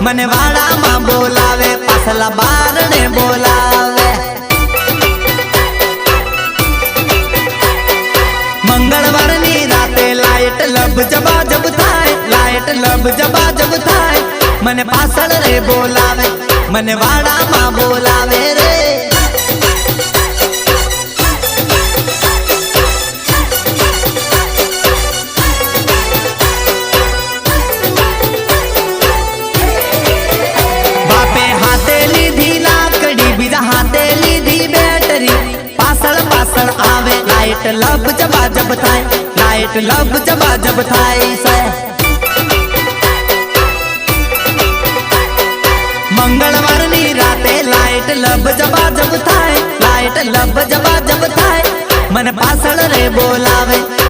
મને વાડામાં બોલાવે, પાછલા બારણે બોલાવે। મંગળવારની રાતે લાઈટ લબ જબાજબ થાય, લાઈટ લબ જબાજબ થાય, મને પાછળ રે બોલાવે, મને વાડામાં બોલાવે રે। બાપે હાથે લીધી લાકડી, બીજા હાથે લીધી બેટરી, પાછળ પાછળ આવે લાઈટ લબ જબાજબ થાય, લાઈટ લબ જબાજબ થાય છે। મંગળવારની રાતે લાઈટ લબ જબાજબ થાય, લાઈટ લબ જબાજબ થાય, મને પાછળ રે બોલાવે।